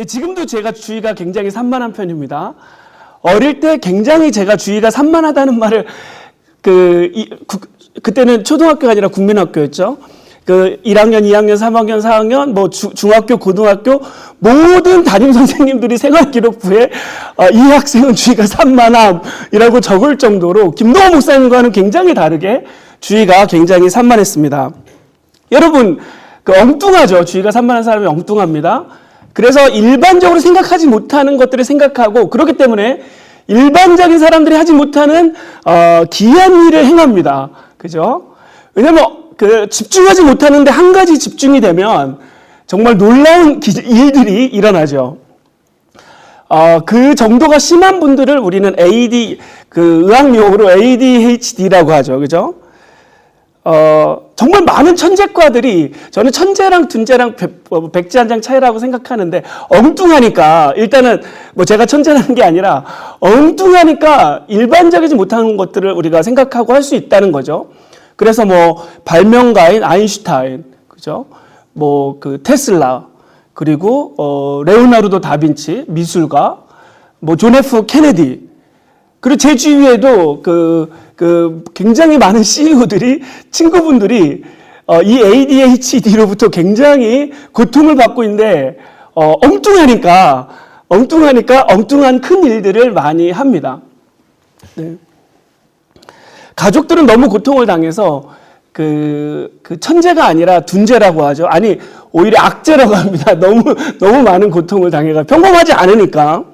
지금도 제가 주의가 굉장히 산만한 편입니다. 어릴 때 굉장히 제가 주의가 산만하다는 말을 그때는 초등학교가 아니라 국민학교였죠. 1학년, 2학년, 3학년, 4학년, 중학교, 고등학교 모든 담임 선생님들이 생활기록부에 이 학생은 주의가 산만함이라고 적을 정도로 김동호 목사님과는 굉장히 다르게 주의가 굉장히 산만했습니다. 여러분, 엉뚱하죠. 주의가 산만한 사람이 엉뚱합니다. 그래서 일반적으로 생각하지 못하는 것들을 생각하고, 그렇기 때문에 일반적인 사람들이 하지 못하는 기이한 일을 행합니다. 그죠? 왜냐면 집중하지 못하는데 한 가지 집중이 되면 정말 놀라운 일들이 일어나죠. 그 정도가 심한 분들을 우리는 의학용어로 ADHD라고 하죠. 그죠? 정말 많은 천재과들이, 저는 천재랑 둔재랑 백지 한 장 차이라고 생각하는데, 엉뚱하니까, 일단은 제가 천재라는 게 아니라 엉뚱하니까 일반적이지 못한 것들을 우리가 생각하고 할 수 있다는 거죠. 그래서 발명가인 아인슈타인, 그죠? 테슬라, 그리고 레오나르도 다빈치, 미술가, 존 F 케네디, 그리고 제 주위에도 굉장히 많은 CEO들이, 친구분들이 이 ADHD로부터 굉장히 고통을 받고 있는데, 엉뚱하니까 엉뚱한 큰 일들을 많이 합니다. 네. 가족들은 너무 고통을 당해서 천재가 아니라 둔재라고 하죠. 아니, 오히려 악재라고 합니다. 너무 많은 고통을 당해가 평범하지 않으니까.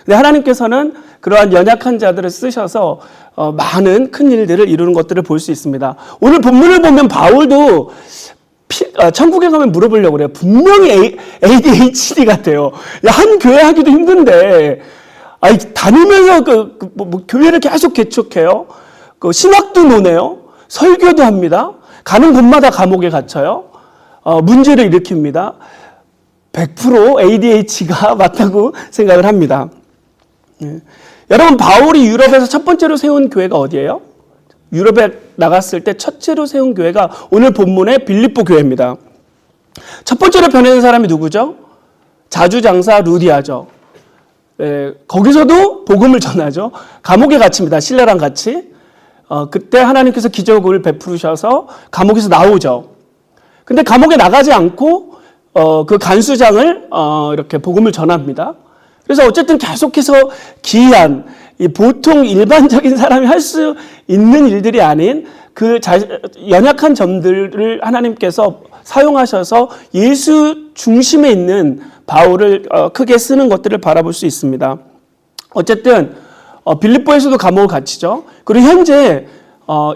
근데 하나님께서는 그러한 연약한 자들을 쓰셔서 많은 큰 일들을 이루는 것들을 볼 수 있습니다. 오늘 본문을 보면 바울도 천국에 가면 물어보려고 그래요. 분명히 ADHD 같아요. 한 교회 하기도 힘든데, 다니면서 교회를 계속 개척해요. 신학도 노네요. 설교도 합니다. 가는 곳마다 감옥에 갇혀요. 문제를 일으킵니다. 100% ADHD가 맞다고 생각을 합니다. 여러분, 바울이 유럽에서 첫 번째로 세운 교회가 어디예요? 유럽에 나갔을 때 첫째로 세운 교회가 오늘 본문의 빌립보 교회입니다. 첫 번째로 변해진 사람이 누구죠? 자주장사 루디아죠. 거기서도 복음을 전하죠. 감옥에 갇힙니다. 신라랑 같이. 그때 하나님께서 기적을 베푸셔서 감옥에서 나오죠. 근데 감옥에 나가지 않고 그 간수장을 이렇게 복음을 전합니다. 그래서 어쨌든 계속해서 기이한, 보통 일반적인 사람이 할 수 있는 일들이 아닌 연약한 점들을 하나님께서 사용하셔서 예수 중심에 있는 바울을 크게 쓰는 것들을 바라볼 수 있습니다. 어쨌든 빌립보에서도 감옥을 갇히죠. 그리고 현재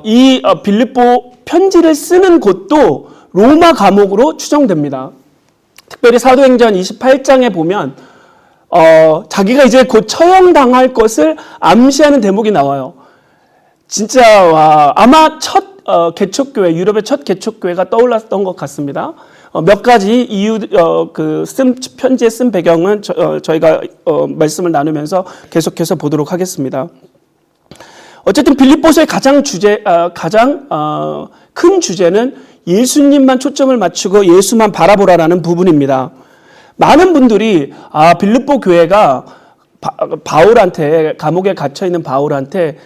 이 빌립보 편지를 쓰는 곳도 로마 감옥으로 추정됩니다. 특별히 사도행전 28장에 보면 자기가 이제 곧 처형당할 것을 암시하는 대목이 나와요. 진짜 아마 첫 개척교회, 유럽의 첫 개척교회가 떠올랐던 것 같습니다. 몇 가지 이유, 편지에 쓴 배경은 저희가 말씀을 나누면서 계속해서 보도록 하겠습니다. 어쨌든 빌립보서의 가장 큰 주제는 예수님만 초점을 맞추고 예수만 바라보라라는 부분입니다. 많은 분들이 빌립보 교회가 바울한테, 감옥에 갇혀있는 바울한테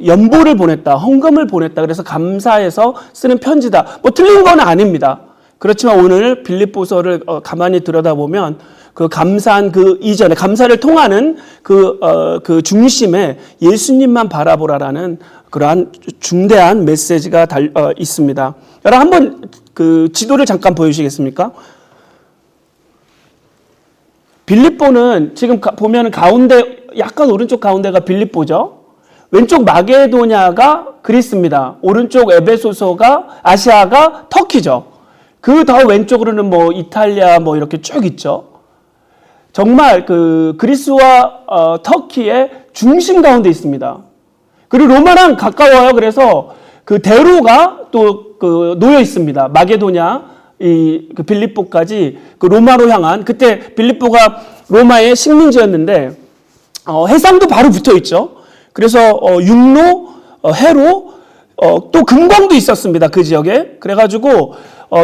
연보를 보냈다, 헌금을 보냈다, 그래서 감사해서 쓰는 편지다. 틀린 건 아닙니다. 그렇지만 오늘 빌립보서를 가만히 들여다보면 감사한 이전에, 감사를 통하는 중심에 예수님만 바라보라라는 그러한 중대한 메시지가 있습니다. 여러분, 한번 지도를 잠깐 보여주시겠습니까? 빌립보는 지금 보면 가운데, 약간 오른쪽 가운데가 빌립보죠. 왼쪽 마게도냐가 그리스입니다. 오른쪽 에베소서가, 아시아가 터키죠. 그 더 왼쪽으로는 이탈리아 이렇게 쭉 있죠. 정말 그리스와 터키의 중심 가운데 있습니다. 그리고 로마랑 가까워요. 그래서 대로가 또 놓여 있습니다. 마게도냐, 빌립보까지 로마로 향한, 그때 빌립보가 로마의 식민지였는데 해상도 바로 붙어 있죠. 그래서 육로, 해로, 또 금광도 있었습니다. 그 지역에. 그래가지고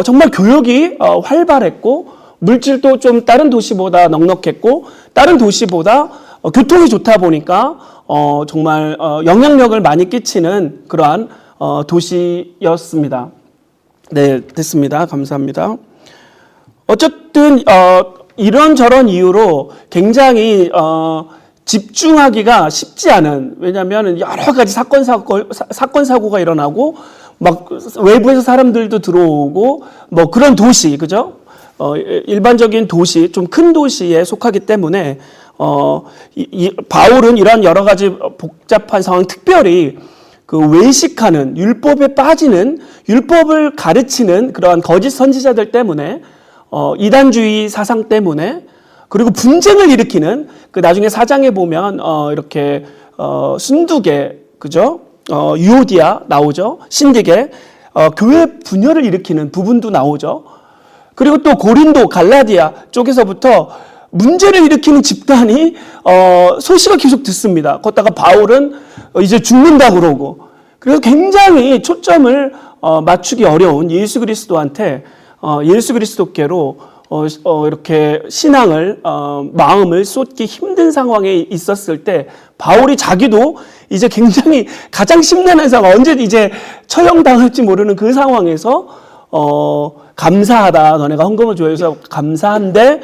정말 교역이 활발했고 물질도 좀 다른 도시보다 넉넉했고 다른 도시보다 교통이 좋다 보니까 정말 영향력을 많이 끼치는 그러한 도시였습니다. 네, 됐습니다. 감사합니다. 어쨌든 이런저런 이유로 굉장히 집중하기가 쉽지 않은, 왜냐하면 여러 가지 사건 사고가 일어나고 막 외부에서 사람들도 들어오고 뭐 그런 도시, 그죠? 일반적인 도시, 좀 큰 도시에 속하기 때문에 바울은 이러한 여러 가지 복잡한 상황, 특별히 그 외식하는, 율법에 빠지는, 율법을 가르치는 그러한 거짓 선지자들 때문에, 이단주의 사상 때문에, 그리고 분쟁을 일으키는, 그 나중에 4장에 보면 이렇게 순두계, 그죠? 유오디아 나오죠. 신디게, 교회 분열을 일으키는 부분도 나오죠. 그리고 또 고린도, 갈라디아 쪽에서부터 문제를 일으키는 집단이 소식을 계속 듣습니다. 거기다가 바울은 이제 죽는다 그러고, 그래서 굉장히 초점을 맞추기 어려운 예수 그리스도한테, 예수 그리스도께로 이렇게 신앙을 마음을 쏟기 힘든 상황에 있었을 때, 바울이 자기도 이제 굉장히 가장 심란한 상황, 언제 이제 처형당할지 모르는 그 상황에서 감사하다, 너네가 헌금을 줘서 감사한데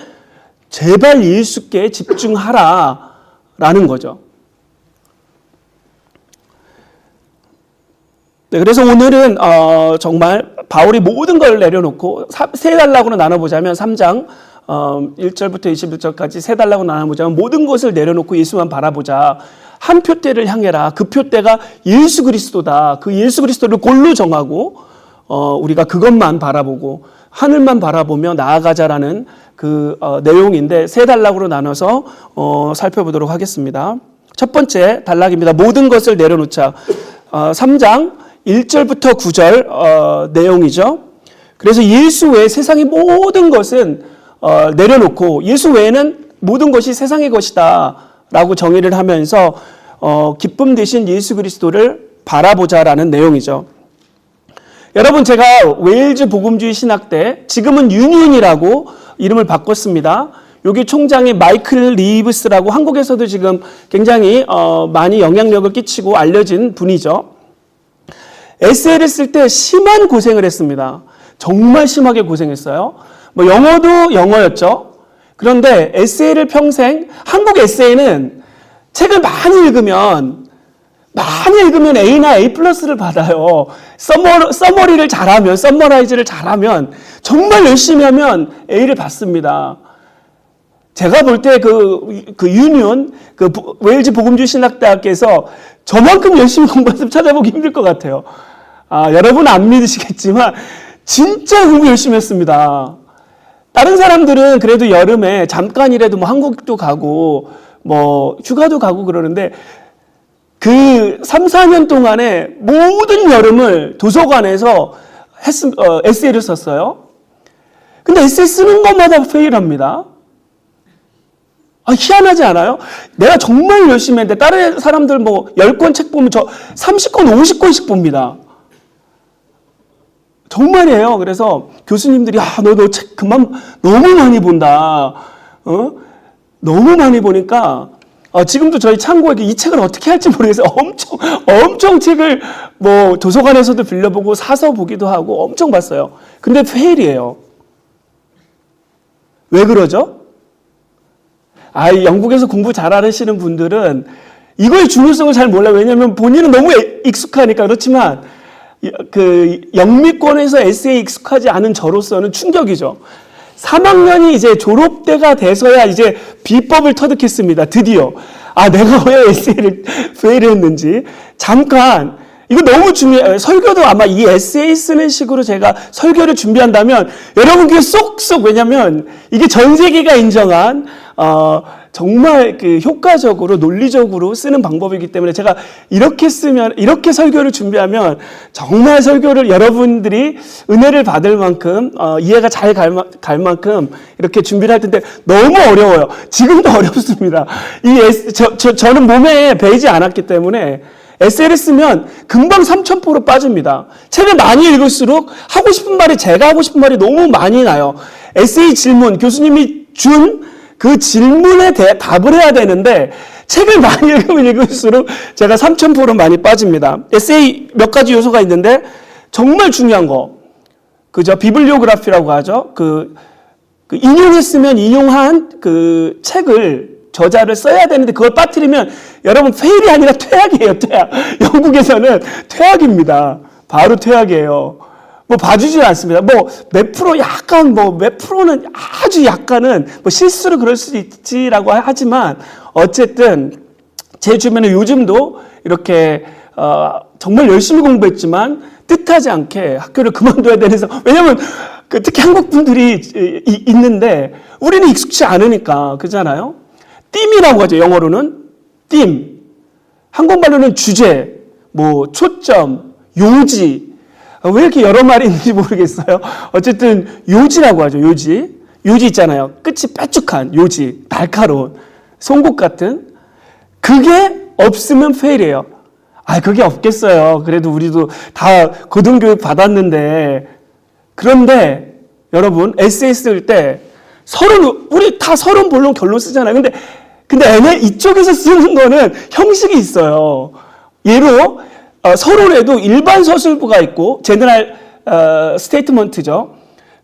제발 예수께 집중하라 라는 거죠. 네, 그래서 오늘은 정말 바울이 모든 걸 내려놓고 세 단락으로 나눠보자면 3장 1절부터 21절까지 세 단락으로 나눠보자면 모든 것을 내려놓고 예수만 바라보자. 한 표대를 향해라. 그 표대가 예수 그리스도다. 그 예수 그리스도를 골로 정하고 우리가 그것만 바라보고 하늘만 바라보며 나아가자라는 그 내용인데 세 단락으로 나눠서 살펴보도록 하겠습니다. 첫 번째 단락입니다. 모든 것을 내려놓자. 3장 1절부터 9절 내용이죠. 그래서 예수 외에 세상의 모든 것은 내려놓고 예수 외에는 모든 것이 세상의 것이다 라고 정의를 하면서 기쁨 대신 예수 그리스도를 바라보자라는 내용이죠. 여러분, 제가 웨일즈 복음주의 신학 때 지금은 유니온이라고 이름을 바꿨습니다. 여기 총장이 마이클 리브스라고 한국에서도 지금 굉장히 많이 영향력을 끼치고 알려진 분이죠. 에세이를 쓸 때 심한 고생을 했습니다. 정말 심하게 고생했어요. 뭐 영어도 영어였죠. 그런데 에세이를 평생, 한국 에세이는 책을 많이 읽으면 A나 A 플러스를 받아요. 서머리를 잘하면, 서머라이즈를 잘하면, 정말 열심히 하면 A를 받습니다. 제가 볼 때 그 유니온, 웨일즈 복음주의 신학대학교에서 저만큼 열심히 공부해서 찾아보기 힘들 것 같아요. 여러분 안 믿으시겠지만, 진짜 공부 열심히 했습니다. 다른 사람들은 그래도 여름에 잠깐이라도 뭐 한국도 가고, 뭐 휴가도 가고 그러는데, 그 3, 4년 동안에 모든 여름을 도서관에서 에세이를 썼어요. 근데 에세이 쓰는 것마다 페일합니다. 희한하지 않아요? 내가 정말 열심히 했는데 다른 사람들 뭐 10권 책 보면 저 30권, 50권씩 봅니다. 정말이에요. 그래서 교수님들이 너 책 그만 너무 많이 본다. 너무 많이 보니까 지금도 저희 창고에 이 책을 어떻게 할지 모르겠어요. 엄청 책을 뭐 도서관에서도 빌려보고 사서 보기도 하고 엄청 봤어요. 근데 페일이에요. 왜 그러죠? 영국에서 공부 잘하시는 분들은 이거의 중요성을 잘 몰라요. 왜냐하면 본인은 너무 익숙하니까. 그렇지만 그 영미권에서 에세이 익숙하지 않은 저로서는 충격이죠. 3학년이 이제 졸업 때가 돼서야 이제 비법을 터득했습니다. 드디어. 내가 왜 에세이를 페일했는지. 잠깐. 이거 너무 중요해요. 설교도 아마 이 에세이 쓰는 식으로 제가 설교를 준비한다면 여러분 귀에 쏙쏙, 왜냐면 이게 전 세계가 인정한 정말 그 효과적으로 논리적으로 쓰는 방법이기 때문에 제가 이렇게 설교를 준비하면 정말 설교를 여러분들이 은혜를 받을 만큼 이해가 잘 갈 만큼 이렇게 준비를 할 텐데 너무 어려워요. 지금도 어렵습니다. 저는 몸에 배이지 않았기 때문에 에세이를 쓰면 금방 삼천포로 빠집니다. 책을 많이 읽을수록 하고 싶은 말이, 제가 하고 싶은 말이 너무 많이 나요. 에세이 질문, 교수님이 준 그 질문에 답을 해야 되는데 책을 많이 읽으면 읽을수록 제가 삼천포로 많이 빠집니다. 에세이 몇 가지 요소가 있는데 정말 중요한 거, 그죠? 비블리오그래피라고 하죠. 인용했으면 인용한 그 책을, 저자를 써야 되는데 그걸 빠뜨리면 여러분 페일이 아니라 퇴학이에요, 퇴학. 영국에서는 퇴학입니다. 바로 퇴학이에요. 뭐 봐주지 않습니다. 뭐 몇 프로 약간, 뭐 몇 프로는 아주 약간은 뭐 실수로 그럴 수 있지라고 하지만 어쨌든 제 주변에 요즘도 이렇게 정말 열심히 공부했지만 뜻하지 않게 학교를 그만둬야 되면서, 왜냐면 특히 한국 분들이 있는데 우리는 익숙치 않으니까, 그잖아요. 띠이라고 하죠. 영어로는 띠임. 한국말로는 주제, 뭐 초점, 요지. 왜 이렇게 여러 말이 있는지 모르겠어요. 어쨌든 요지라고 하죠. 요지. 요지 있잖아요. 끝이 뾰족한 요지, 날카로운 송곳 같은. 그게 없으면 페일이에요. 그게 없겠어요. 그래도 우리도 다 고등교육 받았는데. 그런데 여러분, 에세이 쓸 때 우리 다 서론, 본론, 결론 쓰잖아요. 근데 이쪽에서 쓰는 거는 형식이 있어요. 예로 서론에도 일반 서술부가 있고, 제너럴 스테이트먼트죠.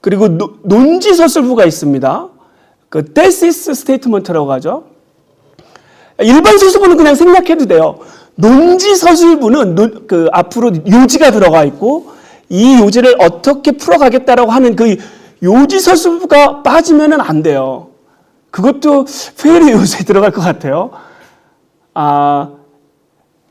그리고 논지 서술부가 있습니다. 그 테시스 스테이트먼트라고 하죠. 일반 서술부는 그냥 생략해도 돼요. 논지 서술부는 앞으로 요지가 들어가 있고, 이 요지를 어떻게 풀어가겠다라고 하는 그 요지 서술부가 빠지면은 안 돼요. 그것도 페일의 요소에 들어갈 것 같아요.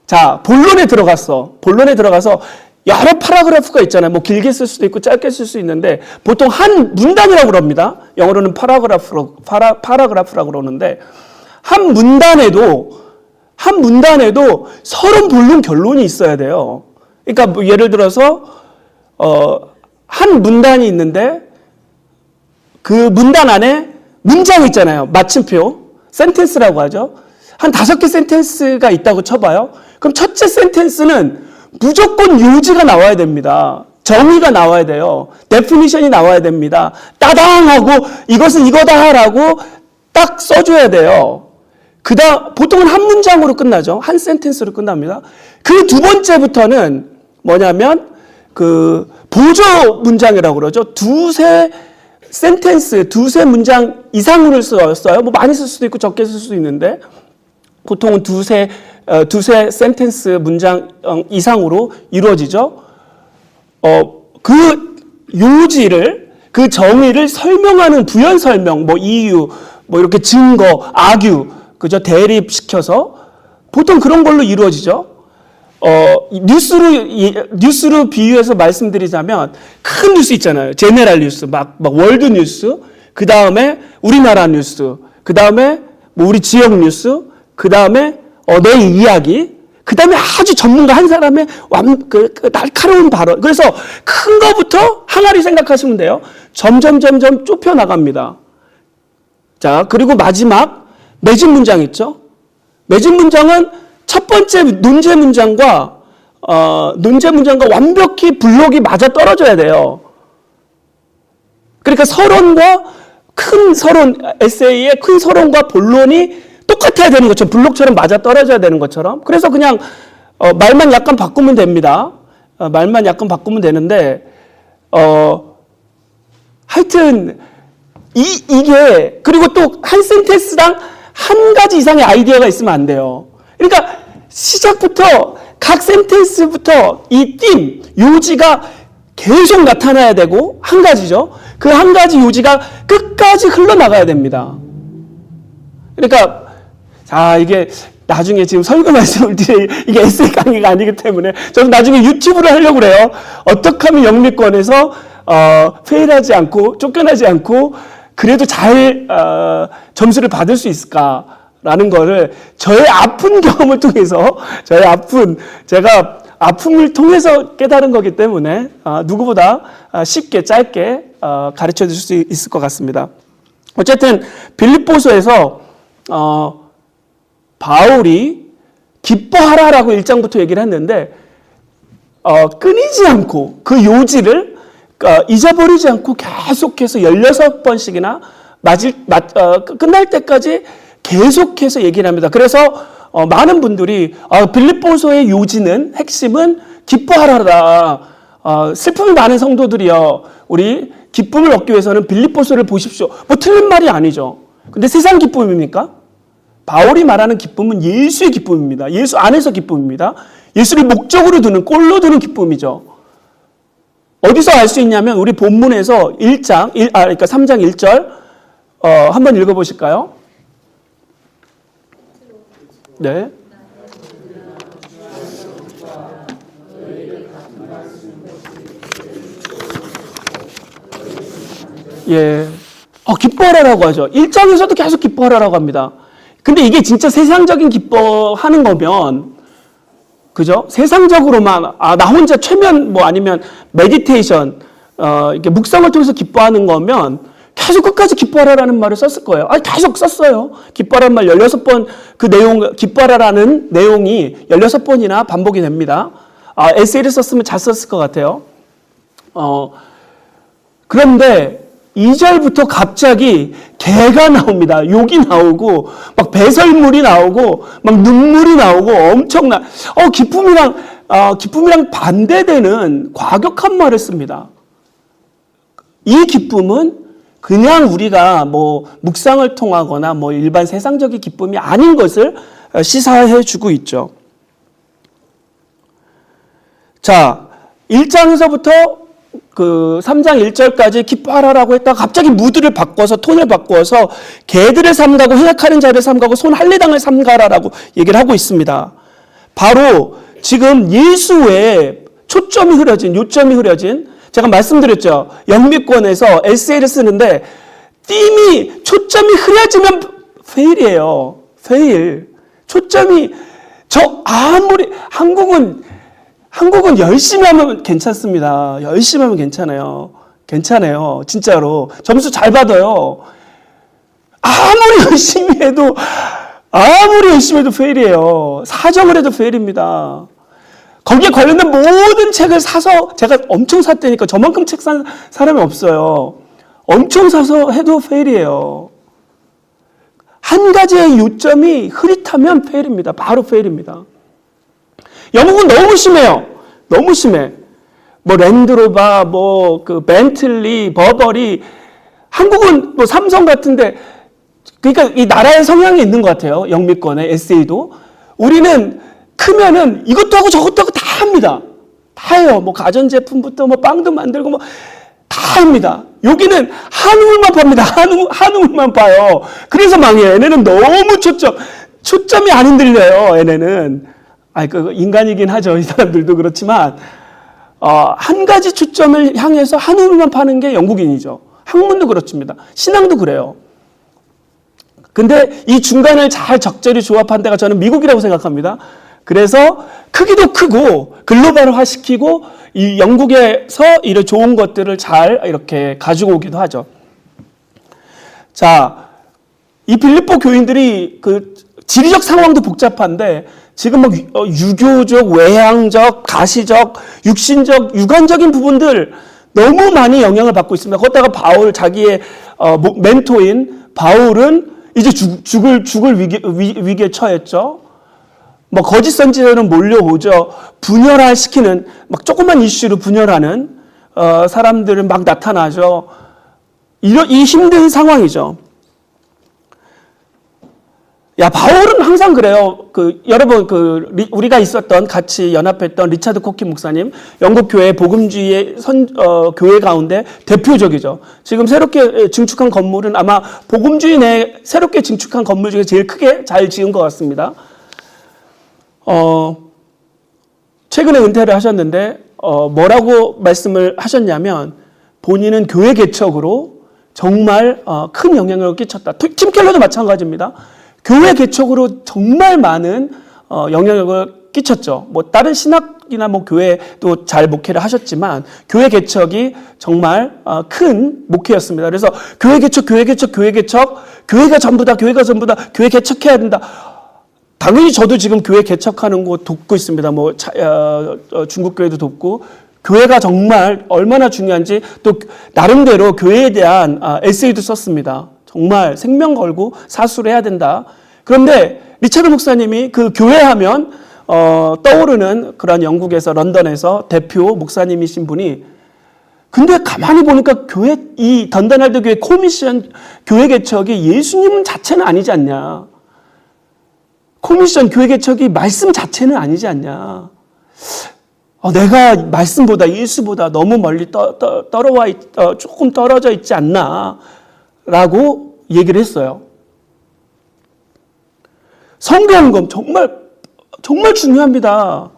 자, 본론에 들어가서 여러 파라그래프가 있잖아요. 뭐 길게 쓸 수도 있고 짧게 쓸 수 있는데 보통 한 문단이라고 그럽니다. 영어로는 파라그래프라고 그러는데 한 문단에도 서론, 본론, 결론이 있어야 돼요. 그러니까 뭐 예를 들어서 한 문단이 있는데 그 문단 안에 문장이 있잖아요. 마침표, 센텐스라고 하죠. 한 5개 센텐스가 있다고 쳐봐요. 그럼 첫째 센텐스는 무조건 요지가 나와야 됩니다. 정의가 나와야 돼요. 데피니션이 나와야 됩니다. 따당 하고 이것은 이거다라고 딱 써줘야 돼요. 보통은 한 문장으로 끝나죠. 한 센텐스로 끝납니다. 그 두 번째부터는 뭐냐면 보조 문장이라고 그러죠. 두세 센텐스, 두세 문장 이상으로 써요. 뭐 많이 쓸 수도 있고 적게 쓸 수도 있는데 보통은 두세 센텐스 문장 이상으로 이루어지죠. 그 요지를, 그 정의를 설명하는 부연 설명, 뭐 이유, 뭐 이렇게 증거, 아규, 그죠? 대립시켜서 보통 그런 걸로 이루어지죠. 뉴스로 비유해서 말씀드리자면 큰 뉴스 있잖아요. 제네럴 뉴스, 막 월드 뉴스, 그 다음에 우리나라 뉴스, 그 다음에 뭐 우리 지역 뉴스, 그 다음에 내 이야기, 그 다음에 아주 전문가 한 사람의 날카로운 발언. 그래서 큰 거부터 항아리 생각하시면 돼요. 점점 좁혀 나갑니다. 자, 그리고 마지막 매진 문장 있죠. 매진 문장은 첫 번째 논제 문장과 완벽히 블록이 맞아 떨어져야 돼요. 그러니까 에세이의 큰 서론과 본론이 똑같아야 되는 것처럼, 블록처럼 맞아 떨어져야 되는 것처럼. 그래서 그냥 말만 약간 바꾸면 됩니다. 말만 약간 바꾸면 되는데 하여튼 이게, 그리고 또 한 센텐스당 한 가지 이상의 아이디어가 있으면 안 돼요. 그러니까 시작부터 각 센텐스부터 이 띵, 요지가 계속 나타나야 되고, 한 가지죠. 그 한 가지 요지가 끝까지 흘러나가야 됩니다. 그러니까 이게 나중에 지금 설교 말씀을 드릴, 이게 에세이 강의가 아니기 때문에 저는 나중에 유튜브를 하려고 그래요. 어떻게 하면 영미권에서 페일하지 않고 쫓겨나지 않고 그래도 잘 점수를 받을 수 있을까라는 거를 저의 아픈 경험을 통해서, 제가 아픔을 통해서 깨달은 거기 때문에 누구보다 쉽게 짧게 가르쳐 줄 수 있을 것 같습니다. 어쨌든 빌립보서에서 바울이 기뻐하라라고 1장부터 얘기를 했는데 끊이지 않고 그 요지를 잊어버리지 않고 계속해서 16번씩이나 끝날 때까지 계속해서 얘기를 합니다. 그래서 많은 분들이 빌립보서의 요지는 핵심은 기뻐하라다. 슬픔이 많은 성도들이여 우리 기쁨을 얻기 위해서는 빌립보서를 보십시오. 뭐 틀린 말이 아니죠. 근데 세상 기쁨입니까? 바울이 말하는 기쁨은 예수의 기쁨입니다. 예수 안에서 기쁨입니다. 예수를 목적으로 두는 꼴로 두는 기쁨이죠. 어디서 알 수 있냐면 우리 본문에서 그러니까 3장 1절 한번 읽어보실까요? 네. 예. 기뻐하라라고 하죠. 1장에서도 계속 기뻐하라라고 합니다. 근데 이게 진짜 세상적인 기뻐하는 거면, 그죠? 세상적으로만, 나 혼자 최면, 아니면 메디테이션, 이렇게 묵상을 통해서 기뻐하는 거면 계속 끝까지 기뻐하라라는 말을 썼을 거예요. 계속 썼어요. 기뻐하라는 말 16번, 기뻐하라라는 내용이 16번이나 반복이 됩니다. 에세이를 썼으면 잘 썼을 것 같아요. 그런데 2절부터 갑자기 개가 나옵니다. 욕이 나오고, 막 배설물이 나오고, 막 눈물이 나오고, 엄청난, 기쁨이랑 반대되는 과격한 말을 씁니다. 이 기쁨은 그냥 우리가 묵상을 통하거나 일반 세상적인 기쁨이 아닌 것을 시사해 주고 있죠. 자, 1장에서부터 3장 1절까지 기뻐하라라고 했다가 갑자기 무드를 바꿔서 톤을 바꿔서 개들을 삼가고 회약하는 자를 삼가고 손 할례당을 삼가라라고 얘기를 하고 있습니다. 바로 지금 예수의 요점이 흐려진 제가 말씀드렸죠. 영미권에서 에세이를 쓰는데 초점이 흐려지면 페일이에요. 페일. 초점이 아무리 한국은 열심히 하면 괜찮습니다. 열심히 하면 괜찮아요. 진짜로. 점수 잘 받아요. 아무리 열심히 해도 페일이에요. 사정을 해도 페일입니다. 거기에 관련된 모든 책을 사서, 제가 엄청 샀다니까 저만큼 책 산 사람이 없어요. 엄청 사서 해도 페일이에요. 한 가지의 요점이 흐릿하면 페일입니다. 바로 페일입니다. 영국은 너무 심해요. 너무 심해. 랜드로버, 벤틀리, 버버리. 한국은 삼성 같은데, 그러니까 이 나라의 성향이 있는 것 같아요. 영미권의 에세이도. 우리는 크면은 이것도 하고 저것도 하고 다 합니다. 다 해요. 가전제품부터 빵도 만들고 다 합니다. 여기는 한우물만 팝니다. 한우물만 봐요. 그래서 망해요. 얘네는 너무 초점이 안 흔들려요. 얘네는. 인간이긴 하죠. 이 사람들도 그렇지만, 한 가지 초점을 향해서 한우물만 파는 게 영국인이죠. 학문도 그렇습니다. 신앙도 그래요. 근데 이 중간을 잘 적절히 조합한 데가 저는 미국이라고 생각합니다. 그래서 크기도 크고 글로벌화 시키고 이 영국에서 이런 좋은 것들을 잘 이렇게 가지고 오기도 하죠. 자, 이 빌립보 교인들이 지리적 상황도 복잡한데 지금 유교적, 외향적, 가시적, 육신적, 유관적인 부분들 너무 많이 영향을 받고 있습니다. 거기다가 바울, 자기의 멘토인 바울은 이제 죽을 위기에 처했죠. 거짓 선지자는 몰려오죠. 분열시키는, 조그만 이슈로 분열하는 사람들은 나타나죠. 이 힘든 상황이죠. 바울은 항상 그래요. 여러분, 우리가 같이 연합했던 리차드 코키 목사님, 영국 교회 복음주의의 교회 가운데 대표적이죠. 지금 새롭게 증축한 건물은 아마 복음주의 내 새롭게 증축한 건물 중에 제일 크게 잘 지은 것 같습니다. 최근에 은퇴를 하셨는데, 뭐라고 말씀을 하셨냐면, 본인은 교회 개척으로 정말 큰 영향을 끼쳤다. 팀 켈러도 마찬가지입니다. 교회 개척으로 정말 많은 영향력을 끼쳤죠. 다른 신학이나 교회도 잘 목회를 하셨지만 교회 개척이 정말 큰 목회였습니다. 그래서 교회가 전부다, 교회 개척해야 된다. 당연히 저도 지금 교회 개척하는 곳 돕고 있습니다. 중국 교회도 돕고, 교회가 정말 얼마나 중요한지 또 나름대로 교회에 대한 에세이도 썼습니다. 정말 생명 걸고 사수를 해야 된다. 그런데 리차드 목사님이 그 교회 하면 떠오르는 그런 영국에서 런던에서 대표 목사님이신 분이, 근데 가만히 보니까 이 던던할드 교회 코미션 교회 개척이 예수님 자체는 아니지 않냐. 코미션 교회 개척이 말씀 자체는 아니지 않냐. 내가 말씀보다 예수보다 너무 멀리 조금 떨어져 있지 않나 라고 얘기를 했어요. 성경은 정말 중요합니다.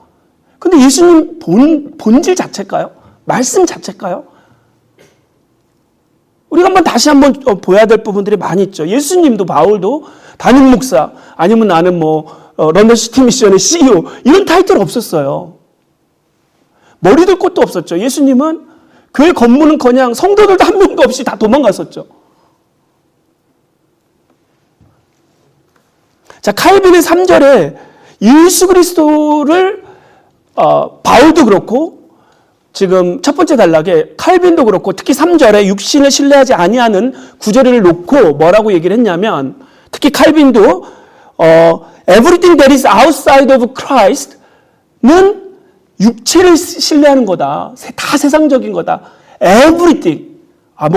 근데 예수님 본질 자체일까요? 말씀 자체일까요? 우리가 다시 한번 보아야 될 부분들이 많이 있죠. 예수님도 바울도 담임 목사, 아니면 나는 런던 시티 미션의 CEO, 이런 타이틀 없었어요. 머리들 곳도 없었죠. 예수님은 교회 건물은커녕 성도들도 한 명도 없이 다 도망갔었죠. 자, 칼빈의 3절에 예수 그리스도를 바울도 그렇고, 지금 첫 번째 단락에 칼빈도 그렇고, 특히 3절에 육신을 신뢰하지 아니하는 구절을 놓고 뭐라고 얘기를 했냐면, 특히 칼빈도 everything that is outside of Christ는 육체를 신뢰하는 거다. 다 세상적인 거다. everything.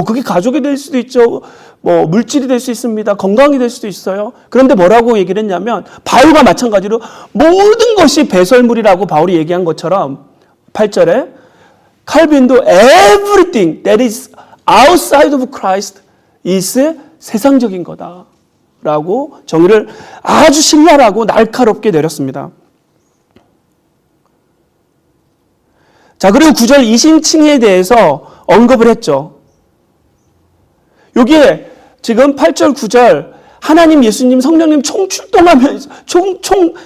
그게 가족이 될 수도 있죠. 물질이 될 수 있습니다. 건강이 될 수도 있어요. 그런데 뭐라고 얘기를 했냐면, 바울과 마찬가지로 모든 것이 배설물이라고 바울이 얘기한 것처럼 8절에 칼빈도 everything that is outside of Christ is 세상적인 거다 라고 정의를 아주 신랄하고 날카롭게 내렸습니다. 자, 그리고 9절 이신칭에 대해서 언급을 했죠. 여기에 지금 8절, 9절 하나님, 예수님, 성령님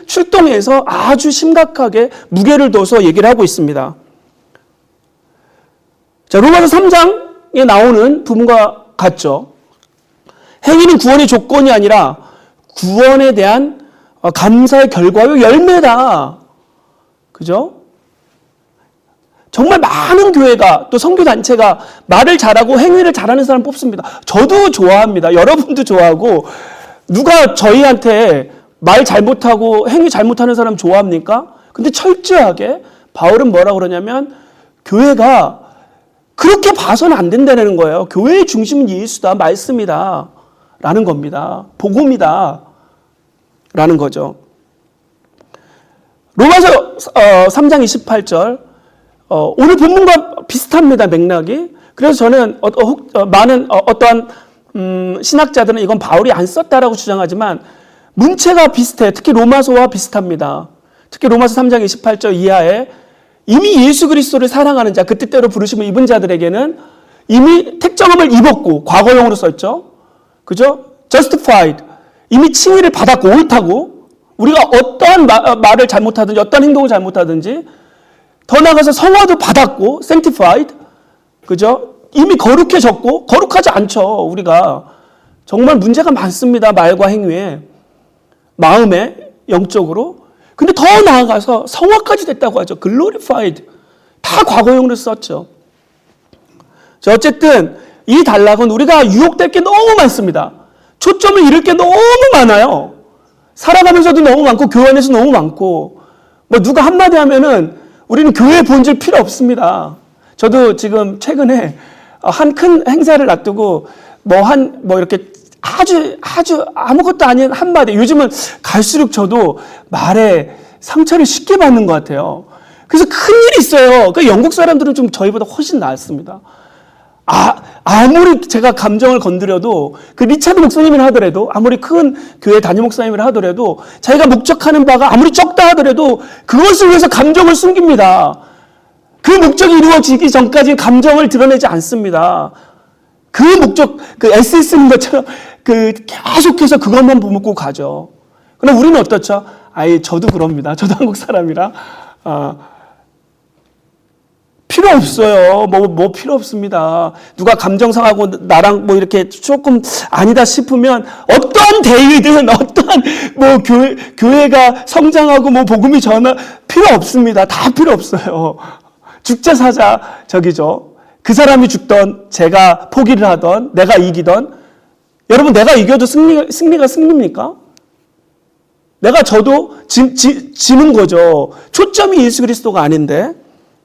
출동해서 아주 심각하게 무게를 둬서 얘기를 하고 있습니다. 자, 로마서 3장에 나오는 부분과 같죠. 행위는 구원의 조건이 아니라 구원에 대한 감사의 결과요 열매다. 그죠? 정말 많은 교회가 또 선교단체가 말을 잘하고 행위를 잘하는 사람 뽑습니다. 저도 좋아합니다. 여러분도 좋아하고, 누가 저희한테 말 잘못하고 행위 잘못하는 사람 좋아합니까? 근데 철저하게 바울은 뭐라고 그러냐면, 교회가 그렇게 봐서는 안 된다는 거예요. 교회의 중심은 예수다, 말씀이다 라는 겁니다. 복음이다 라는 거죠. 로마서 3장 28절, 오늘 본문과 비슷합니다, 맥락이. 그래서 저는 많은 어떠한 신학자들은 이건 바울이 안 썼다라고 주장하지만 문체가 비슷해요. 특히 로마서와 비슷합니다. 특히 로마서 3장 28절 이하에 이미 예수 그리스도를 사랑하는 자, 그 뜻대로 부르심을 입은 자들에게는 이미 택정함을 입었고, 과거형으로 썼죠. 그죠? justified. 이미 칭의를 받았고, 옳다고. 우리가 어떠한 말을 잘못하든지, 어떠한 행동을 잘못하든지, 더 나아가서 성화도 받았고, sanctified. 그죠? 이미 거룩해졌고, 거룩하지 않죠, 우리가. 정말 문제가 많습니다, 말과 행위에. 마음에, 영적으로. 근데 더 나아가서 성화까지 됐다고 하죠. glorified. 다 과거형으로 썼죠. 자, 어쨌든 이 단락은 우리가 유혹될 게 너무 많습니다. 초점을 잃을 게 너무 많아요. 살아가면서도 너무 많고, 교회 안에서 너무 많고, 누가 한마디 하면은 우리는 교회 본질 필요 없습니다. 저도 지금 최근에 한 큰 행사를 앞두고 이렇게 아주 아무것도 아닌 한마디, 요즘은 갈수록 저도 말에 상처를 쉽게 받는 것 같아요. 그래서 큰일이 있어요. 그 영국 사람들은 좀 저희보다 훨씬 나았습니다. 아무리 제가 감정을 건드려도, 그 리차드 목사님이라 하더라도, 아무리 큰 교회 담임 목사님이라 하더라도, 자기가 목적하는 바가 아무리 적다 하더라도 그것을 위해서 감정을 숨깁니다. 그 목적이 이루어지기 전까지 감정을 드러내지 않습니다. 그 목적, 애쓰 쓰는 것처럼 계속해서 그것만 보먹고 가죠. 그럼 우리는 어떻죠? 저도 그럽니다. 저도 한국 사람이라. 필요 없어요. 뭐 필요 없습니다. 누가 감정 상하고 나랑 뭐 이렇게 조금 아니다 싶으면 어떠한 대의든 어떠한 뭐 교회가 성장하고 뭐 복음이 필요 없습니다. 다 필요 없어요. 죽자 사자 저기죠. 그 사람이 죽던 제가 포기를 하던 내가 이기던 여러분 내가 이겨도 승리가 승리입니까? 내가 져도 지는 거죠. 초점이 예수 그리스도가 아닌데.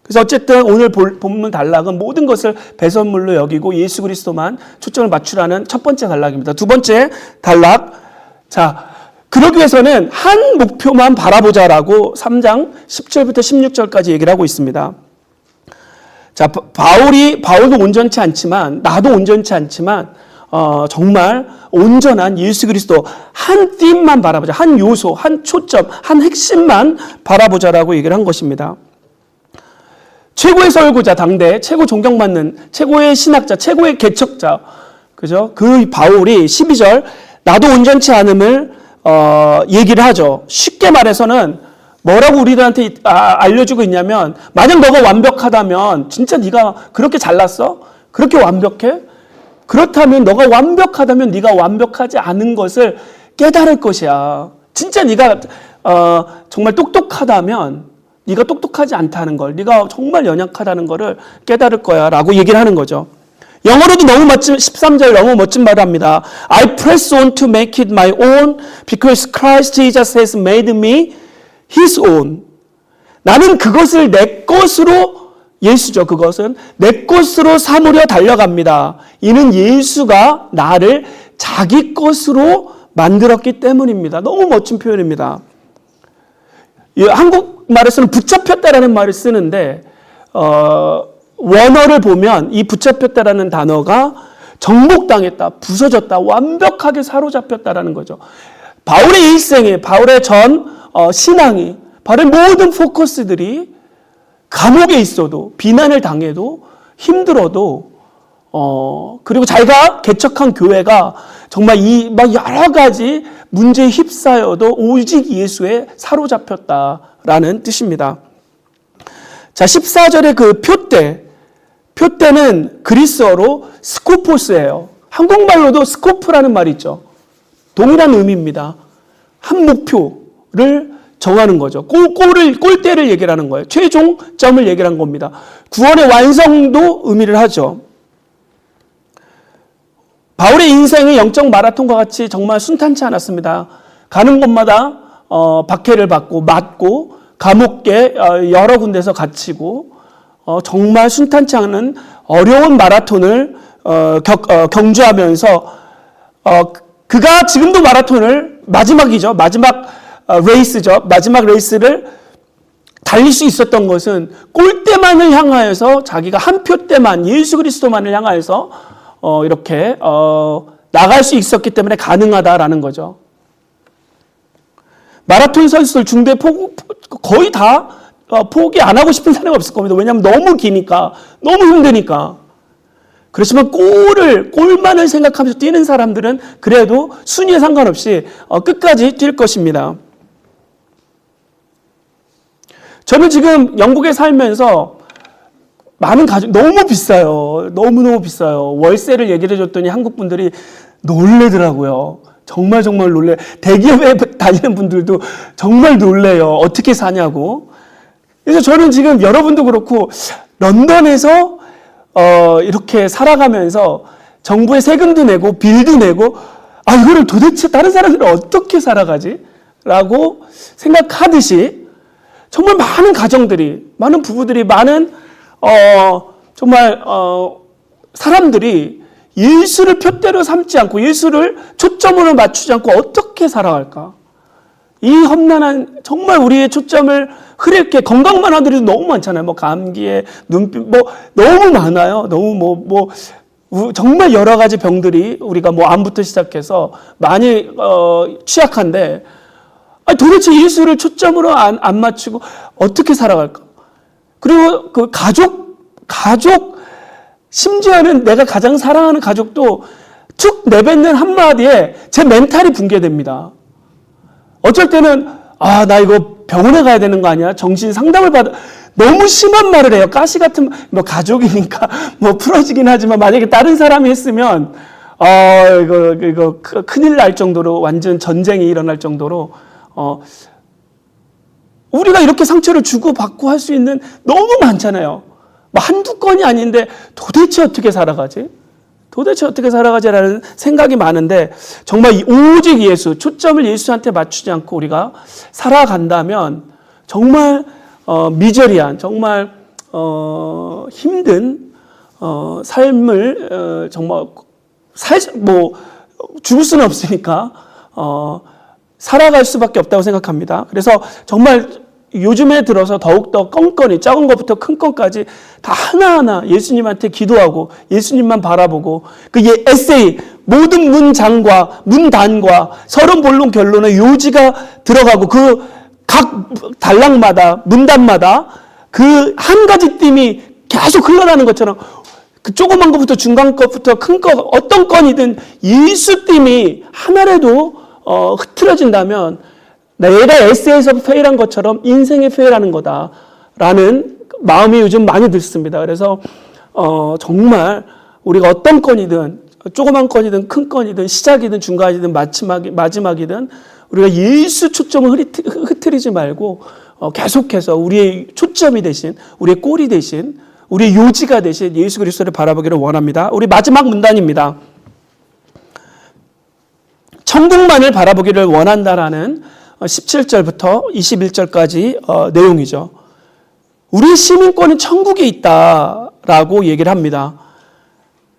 그래서 어쨌든 오늘 본문 단락은 모든 것을 배설물로 여기고 예수 그리스도만 초점을 맞추라는 첫 번째 단락입니다. 두 번째 단락. 자, 그러기 위해서는 한 목표만 바라보자라고 3장 10절부터 16절까지 얘기를 하고 있습니다. 자, 바울도 온전치 않지만 나도 온전치 않지만 정말 온전한 예수 그리스도 한 띠만 바라보자. 한 요소, 한 초점, 한 핵심만 바라보자라고 얘기를 한 것입니다. 최고의 설교자, 당대 최고 존경받는 최고의 신학자, 최고의 개척자, 그죠? 그 바울이 12절 나도 온전치 않음을 얘기를 하죠. 쉽게 말해서는 뭐라고 우리들한테 알려주고 있냐면 만약 너가 완벽하다면 진짜 네가 그렇게 잘났어? 그렇게 완벽해? 그렇다면 너가 완벽하다면 네가 완벽하지 않은 것을 깨달을 것이야. 진짜 네가 정말 똑똑하다면 네가 똑똑하지 않다는 걸, 네가 정말 연약하다는 것을 깨달을 거야 라고 얘기를 하는 거죠. 영어로도 너무 멋진 13절 너무 멋진 말을 합니다. I press on to make it my own because Christ Jesus has made me his own. 나는 그것을 내 것으로 예수죠. 그것은 내 것으로 삼으려 달려갑니다. 이는 예수가 나를 자기 것으로 만들었기 때문입니다. 너무 멋진 표현입니다. 한국말에서는 붙잡혔다라는 말을 쓰는데 원어를 보면 이 붙잡혔다라는 단어가 정복당했다, 부서졌다, 완벽하게 사로잡혔다라는 거죠. 바울의 일생에 바울의 전 신앙이 바울의 모든 포커스들이 감옥에 있어도 비난을 당해도 힘들어도 그리고 자기가 개척한 교회가 정말 막 여러 가지 문제에 휩싸여도 오직 예수에 사로잡혔다라는 뜻입니다. 자, 14절의 그 표대는 그리스어로 스코포스예요. 한국말로도 스코프라는 말이 있죠. 동일한 의미입니다. 한 목표를 정하는 거죠. 골대를 얘기하는 거예요. 최종점을 얘기하는 겁니다. 구원의 완성도 의미를 하죠. 바울의 인생의 영적 마라톤과 같이 정말 순탄치 않았습니다. 가는 곳마다 박해를 받고 맞고 감옥에 여러 군데서 갇히고 정말 순탄치 않은 어려운 마라톤을 경주하면서 그가 지금도 마라톤을 마지막이죠. 마지막 레이스죠. 마지막 레이스를 달릴 수 있었던 것은 골대만을 향하여서 자기가 한 표대만 예수 그리스도만을 향하여서 이렇게 나갈 수 있었기 때문에 가능하다라는 거죠. 마라톤 선수들 중대 거의 다 포기 안 하고 싶은 사람이 없을 겁니다. 왜냐하면 너무 기니까, 너무 힘드니까. 그렇지만 골만을 생각하면서 뛰는 사람들은 그래도 순위에 상관없이 끝까지 뛸 것입니다. 저는 지금 영국에 살면서 많은 가족, 너무 비싸요. 너무너무 비싸요. 월세를 얘기를 해줬더니 한국 분들이 놀래더라고요. 정말 놀래. 대기업에 다니는 분들도 정말 놀래요. 어떻게 사냐고. 그래서 저는 지금 여러분도 그렇고 런던에서 이렇게 살아가면서 정부에 세금도 내고 빌도 내고 이거를 도대체 다른 사람들은 어떻게 살아가지? 라고 생각하듯이 정말 많은 가정들이, 많은 부부들이, 많은 정말 사람들이 예수를 표대로 삼지 않고 예수를 초점으로 맞추지 않고 어떻게 살아갈까? 이 험난한 정말 우리의 초점을 흐릿게 건강만 하더라도 너무 많잖아요. 뭐 감기에 눈빛 뭐 너무 많아요. 너무 정말 여러 가지 병들이 우리가 뭐 암부터 시작해서 많이 취약한데 도대체 예수를 초점으로 안 맞추고 어떻게 살아갈까? 그리고 그 가족 심지어는 내가 가장 사랑하는 가족도 툭 내뱉는 한마디에 제 멘탈이 붕괴됩니다. 어쩔 때는 나 이거 병원에 가야 되는 거 아니야? 정신 상담을 너무 심한 말을 해요. 가시 같은, 뭐 가족이니까 뭐 풀어지긴 하지만 만약에 다른 사람이 했으면, 이거 큰일 날 정도로 완전 전쟁이 일어날 정도로, 우리가 이렇게 상처를 주고받고 할 수 있는 너무 많잖아요. 뭐 한두 건이 아닌데 도대체 어떻게 살아가지? 도대체 어떻게 살아가지라는 생각이 많은데 정말 오직 예수, 초점을 예수한테 맞추지 않고 우리가 살아간다면 정말 미저리한, 정말 힘든 삶을 정말 죽을 수는 없으니까 살아갈 수밖에 없다고 생각합니다. 그래서 정말 요즘에 들어서 더욱더 껌껌이 작은 것부터 큰 것까지 다 하나하나 예수님한테 기도하고 예수님만 바라보고 그 에세이 모든 문장과 문단과 서론 본론 결론의 요지가 들어가고 그 각 단락마다 문단마다 그 한 가지 띠이 계속 흘러나는 것처럼 그 조그만 것부터 중간 것부터 큰 것 어떤 건이든 예수 띠이 하나라도 흐트러진다면 내가 에세이에서 페일한 것처럼 인생에 페일하는 거다라는 마음이 요즘 많이 들습니다. 그래서 정말 우리가 어떤 건이든 조그만 건이든 큰 건이든 시작이든 중간이든 마지막이든 우리가 예수 초점을 흐트리지 말고 계속해서 우리의 초점이 되신 우리의 골이 되신 우리의 요지가 되신 예수 그리스도를 바라보기를 원합니다. 우리 마지막 문단입니다. 천국만을 바라보기를 원한다라는 17절부터 21절까지 내용이죠. 우리의 시민권은 천국에 있다라고 얘기를 합니다.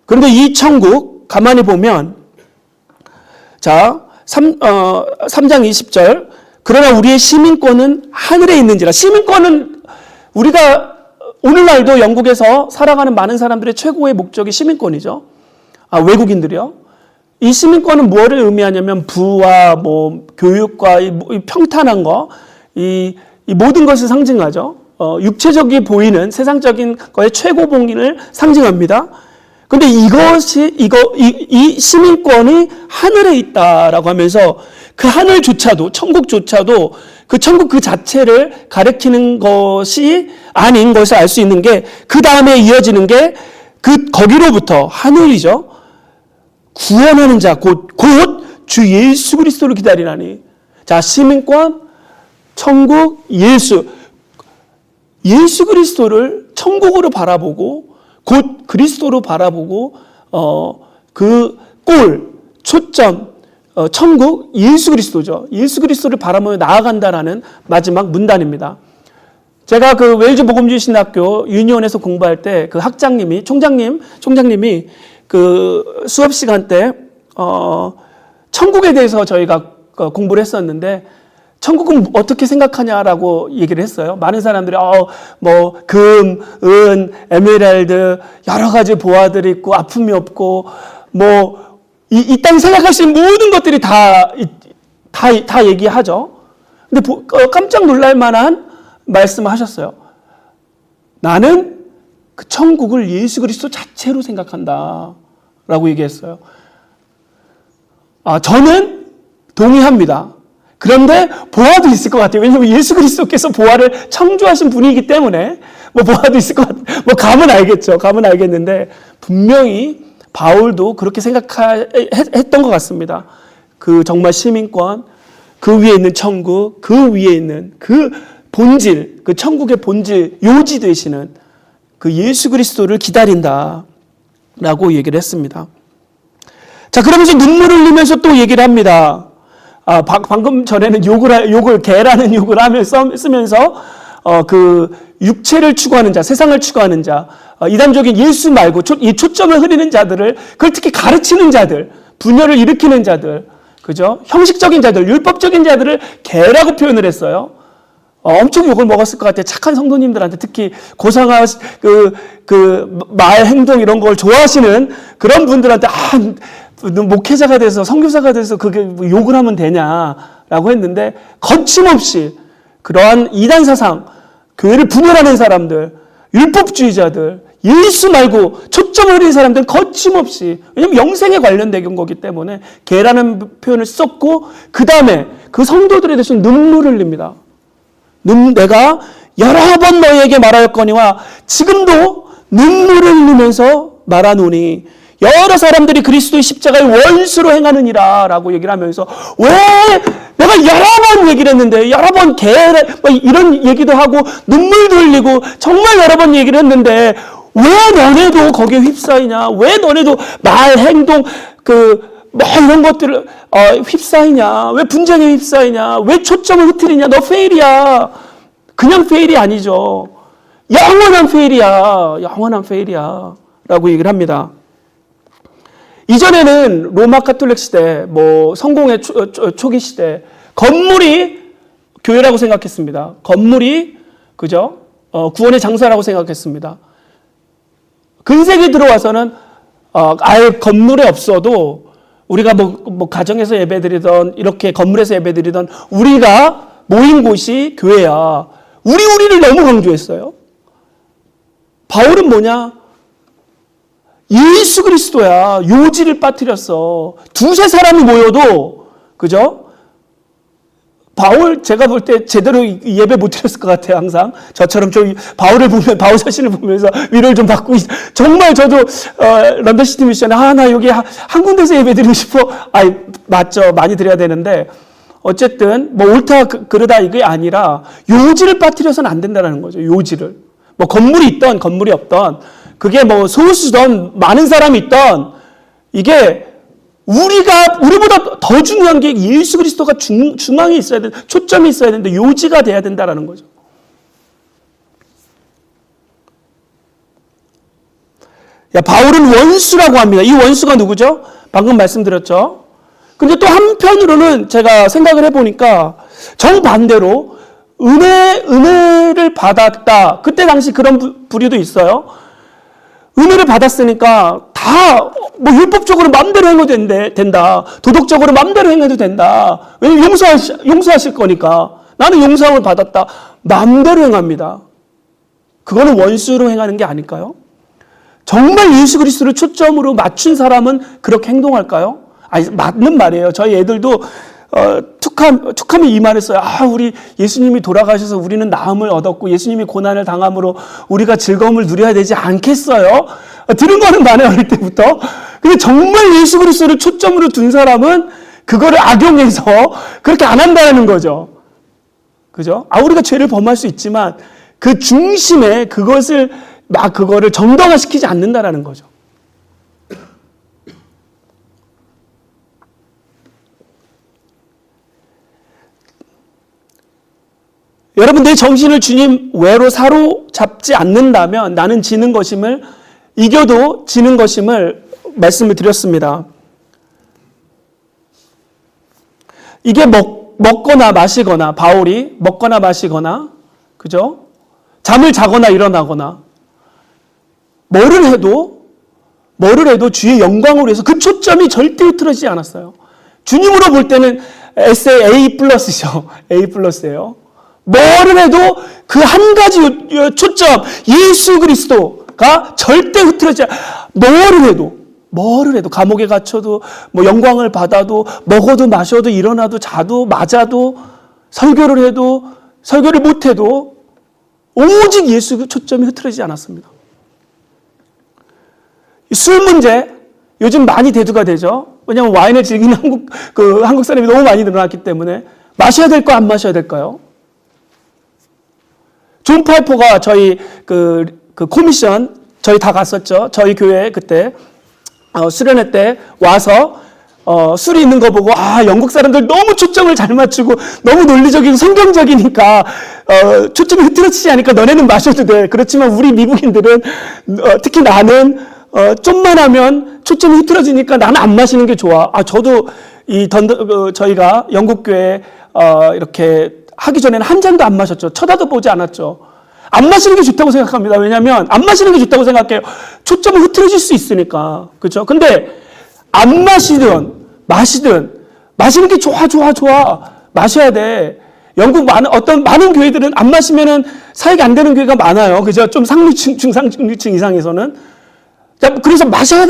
그런데 이 천국 가만히 보면 자 3장 20절 그러나 우리의 시민권은 하늘에 있는지라. 시민권은 우리가 오늘날도 영국에서 살아가는 많은 사람들의 최고의 목적이 시민권이죠. 외국인들이요. 이 시민권은 무엇을 의미하냐면 부와 뭐 교육과 이 평탄한 거, 이 모든 것을 상징하죠. 육체적이 보이는 세상적인 거의 최고봉인을 상징합니다. 근데 이 시민권이 하늘에 있다라고 하면서 그 하늘조차도, 천국조차도 그 천국 그 자체를 가리키는 것이 아닌 것을 알 수 있는 게 그 다음에 이어지는 게 거기로부터 하늘이죠. 구원하는 자, 곧 주 예수 그리스도를 기다리나니. 자, 시민권, 천국, 예수 그리스도를 천국으로 바라보고 곧 그리스도로 바라보고 그 골, 초점, 천국, 예수 그리스도죠. 예수 그리스도를 바라보며 나아간다라는 마지막 문단입니다. 제가 그 웨일즈 복음주의 신학교 유니온에서 공부할 때 그 총장님이 그 수업 시간 때 천국에 대해서 저희가 공부를 했었는데 천국은 어떻게 생각하냐라고 얘기를 했어요. 많은 사람들이 뭐 금, 은, 에메랄드 여러 가지 보화들이 있고 아픔이 없고 뭐 이 땅 생각할 수 있는 모든 것들이 다 얘기하죠. 근데 깜짝 놀랄 만한 말씀을 하셨어요. 나는 그 천국을 예수 그리스도 자체로 생각한다 라고 얘기했어요. 저는 동의합니다. 그런데 보화도 있을 것 같아요. 왜냐하면 예수 그리스도께서 보화를 창조하신 분이기 때문에 뭐 보화도 있을 것 같아요. 뭐 감은 알겠죠. 감은 알겠는데 분명히 바울도 그렇게 생각했던 것 같습니다. 그 정말 시민권, 그 위에 있는 천국, 그 위에 있는 그 본질, 그 천국의 본질, 요지 되시는 그 예수 그리스도를 기다린다라고 얘기를 했습니다. 자, 그러면서 눈물을 흘리면서 또 얘기를 합니다. 방금 전에는 개라는 욕을 쓰면서 그 육체를 추구하는 자, 세상을 추구하는 자, 이단적인 예수 말고 이 초점을 흐리는 자들을, 그걸 특히 가르치는 자들, 분열을 일으키는 자들, 그죠? 형식적인 자들, 율법적인 자들을 개라고 표현을 했어요. 엄청 욕을 먹었을 것 같아요. 착한 성도님들한테 특히 고상한 말, 행동 이런 걸 좋아하시는 그런 분들한테 목회자가 돼서 선교사가 돼서 그게 욕을 하면 되냐라고 했는데 거침없이 그러한 이단 사상, 교회를 분열하는 사람들, 율법주의자들, 예수 말고 초점을 흐린 사람들은 거침없이, 왜냐하면 영생에 관련된 거기 때문에 개라는 표현을 썼고 그 다음에 그 성도들에 대해서 눈물을 흘립니다. 내가 여러 번 너희에게 말하였거니와 지금도 눈물을 흘리면서 말하노니 여러 사람들이 그리스도의 십자가의 원수로 행하느니라 라고 얘기를 하면서 왜 내가 여러 번 얘기를 했는데 여러 번 이런 얘기도 하고 눈물도 흘리고 정말 여러 번 얘기를 했는데 왜 너네도 거기에 휩싸이냐? 왜 너네도 말, 행동, 이런 것들을 휩싸이냐? 왜 분쟁에 휩싸이냐? 왜 초점을 흐트리냐? 너 페일이야. 그냥 페일이 아니죠. 영원한 페일이야. 영원한 페일이야. 라고 얘기를 합니다. 이전에는 로마 카톨릭 시대, 성공의 초기 시대, 건물이 교회라고 생각했습니다. 건물이, 그죠? 구원의 장사라고 생각했습니다. 근세기 들어와서는, 아예 건물에 없어도 우리가 가정에서 예배드리던, 이렇게 건물에서 예배드리던 우리가 모인 곳이 교회야. 우리를 너무 강조했어요. 바울은 뭐냐? 예수 그리스도야. 요지를 빠뜨렸어. 두세 사람이 모여도, 그죠? 바울, 제가 볼 때 제대로 예배 못 드렸을 것 같아요, 항상. 저처럼 좀 바울 자신을 보면서 위로를 좀 받고, 정말 저도, 런던시티 미션에, 나 여기 한 군데서 예배 드리고 싶어. 맞죠. 많이 드려야 되는데. 어쨌든, 옳다, 그러다 이게 아니라, 요지를 빠뜨려서는 안 된다는 거죠, 요지를. 건물이 있던, 건물이 없던, 그게 소수던, 많은 사람이 있던, 이게, 우리보다 더 중요한 게 예수 그리스도가 중앙에 있어야 된다. 초점이 있어야 된다. 요지가 돼야 된다라는 거죠. 바울은 원수라고 합니다. 이 원수가 누구죠? 방금 말씀드렸죠. 근데 또 한편으로는 제가 생각을 해보니까 정반대로 은혜를 받았다. 그때 당시 그런 부류도 있어요. 은혜를 받았으니까 다 율법적으로 마음대로 행해도 된다. 도덕적으로 마음대로 행해도 된다. 왜냐면 용서하실 거니까. 나는 용서함을 받았다. 마음대로 행합니다. 그거는 원수로 행하는 게 아닐까요? 정말 예수 그리스도를 초점으로 맞춘 사람은 그렇게 행동할까요? 맞는 말이에요. 저희 애들도 툭하면 이 말을 써요. 우리 예수님이 돌아가셔서 우리는 나음을 얻었고 예수님이 고난을 당함으로 우리가 즐거움을 누려야 되지 않겠어요? 들은 거는 많아요, 어릴 때부터. 근데 정말 예수 그리스도를 초점으로 둔 사람은 그거를 악용해서 그렇게 안 한다는 거죠. 그죠? 우리가 죄를 범할 수 있지만 그 중심에 그거를 정당화시키지 않는다는 거죠. 여러분, 내 정신을 주님 외로 사로잡지 않는다면 나는 지는 것임을, 이겨도 지는 것임을 말씀을 드렸습니다. 이게 먹거나 마시거나, 바울이 먹거나 마시거나, 그죠? 잠을 자거나 일어나거나, 뭐를 해도 주의 영광을 위해서 그 초점이 절대 흐트러지지 않았어요. 주님으로 볼 때는 A 플러스죠. A 플러스예요. 뭐를 해도 그 한 가지 초점, 예수 그리스도가 절대 흐트러지지 않아요. 뭐를 해도 감옥에 갇혀도 영광을 받아도 먹어도 마셔도 일어나도 자도 맞아도 설교를 해도 설교를 못해도 오직 예수 초점이 흐트러지지 않았습니다. 술 문제 요즘 많이 대두가 되죠. 왜냐하면 와인을 즐기는 한국 사람이 너무 많이 늘어났기 때문에 마셔야 될까 안 마셔야 될까요? 존 파이퍼가 저희 코미션 저희 다 갔었죠. 저희 교회 그때 수련회 때 와서 술이 있는 거 보고 영국 사람들 너무 초점을 잘 맞추고 너무 논리적이고 성경적이니까 초점이 흐트러지지 않으니까 너네는 마셔도 돼. 그렇지만 우리 미국인들은 특히 나는 좀만 하면 초점이 흐트러지니까 나는 안 마시는 게 좋아. 저도 저희가 영국 교회 이렇게 하기 전에는 한 잔도 안 마셨죠. 쳐다도 보지 않았죠. 안 마시는 게 좋다고 생각합니다. 왜냐하면 안 마시는 게 좋다고 생각해요. 초점은 흐트러질 수 있으니까. 그렇죠? 근데 안 마시든 마시는 게 좋아. 마셔야 돼. 영국 많은 교회들은 안 마시면은 사역이 안 되는 교회가 많아요. 그죠? 좀 상류층, 중상층 이상에서는. 그래서 마셔야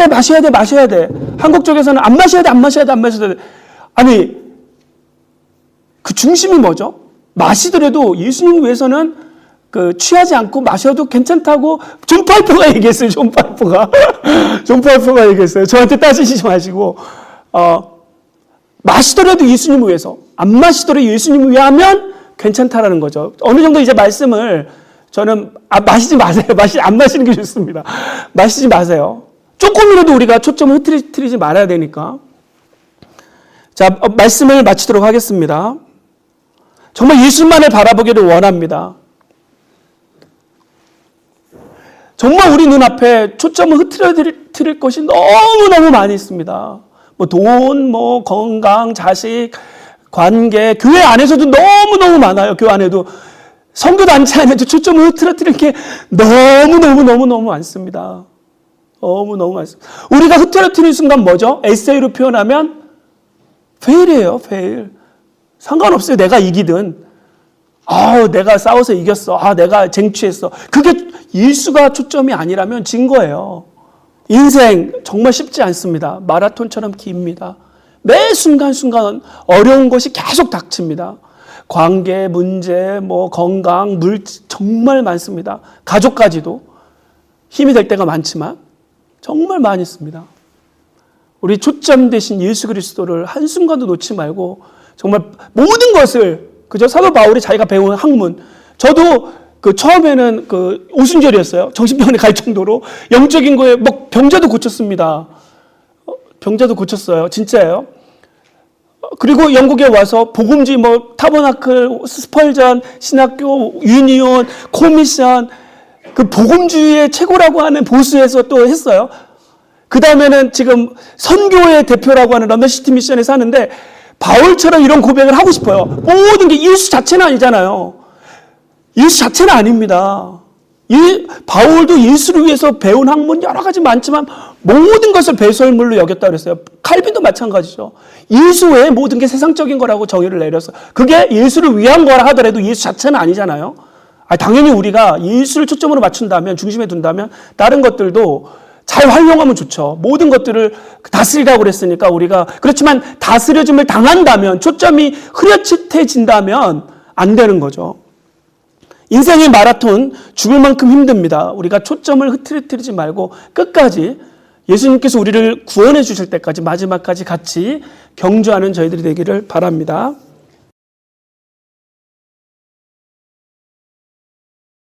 돼. 한국 쪽에서는 안 마셔야 돼. 아니, 그 중심이 뭐죠? 마시더라도 예수님 위해서는 취하지 않고 마셔도 괜찮다고 존 파이퍼가 얘기했어요. 존 파이퍼가. 존 파이퍼가 얘기했어요. 저한테 따지시지 마시고, 마시더라도 예수님을 위해서, 안 마시더라도 예수님을 위하면 괜찮다라는 거죠. 어느 정도 이제 말씀을 저는, 마시지 마세요. 안 마시는 게 좋습니다. 마시지 마세요. 조금이라도 우리가 초점을 흐트리지 말아야 되니까. 자, 말씀을 마치도록 하겠습니다. 정말 예수만을 바라보기를 원합니다. 정말 우리 눈앞에 초점을 흐트릴 것이 너무너무 많이 있습니다. 돈, 건강, 자식, 관계, 교회 안에서도 너무너무 많아요. 교회 안에도. 선교단체 안에도 초점을 흐트러뜨리는 게 너무너무 많습니다. 너무 많습니다. 우리가 흐트러뜨리는 순간 뭐죠? 에세이로 표현하면 페일이에요, 페일. 상관없어요. 내가 이기든. 내가 싸워서 이겼어. 내가 쟁취했어. 그게 일수가 초점이 아니라면 진 거예요. 인생 정말 쉽지 않습니다. 마라톤처럼 깁니다. 매 순간순간 어려운 것이 계속 닥칩니다. 관계, 문제, 건강, 물질 정말 많습니다. 가족까지도 힘이 될 때가 많지만 정말 많이 있습니다. 우리 초점 대신 예수 그리스도를 한순간도 놓지 말고 정말 모든 것을 그저 사도 바울이 자기가 배운 학문, 저도 처음에는 오순절이었어요. 정신병원에 갈 정도로 영적인 거에 병자도 고쳤습니다. 병자도 고쳤어요. 진짜예요. 그리고 영국에 와서 복음지 타버나클, 스펄전, 신학교, 유니온, 코미션, 복음주의의 최고라고 하는 보수에서 또 했어요. 그 다음에는 지금 선교의 대표라고 하는 런던시티 미션에서 하는데 바울처럼 이런 고백을 하고 싶어요. 모든 게 예수 자체는 아니잖아요. 예수 자체는 아닙니다. 바울도 예수를 위해서 배운 학문 여러 가지 많지만 모든 것을 배설물로 여겼다 그랬어요. 칼빈도 마찬가지죠. 예수 외에 모든 게 세상적인 거라고 정의를 내렸어요. 그게 예수를 위한 거라 하더라도 예수 자체는 아니잖아요. 당연히 우리가 예수를 초점으로 맞춘다면, 중심에 둔다면 다른 것들도 잘 활용하면 좋죠. 모든 것들을 다스리라고 그랬으니까 우리가. 그렇지만 다스려짐을 당한다면, 초점이 흐려치해진다면 안 되는 거죠. 인생의 마라톤 죽을 만큼 힘듭니다. 우리가 초점을 흐트리지 말고 끝까지 예수님께서 우리를 구원해 주실 때까지, 마지막까지 같이 경주하는 저희들이 되기를 바랍니다.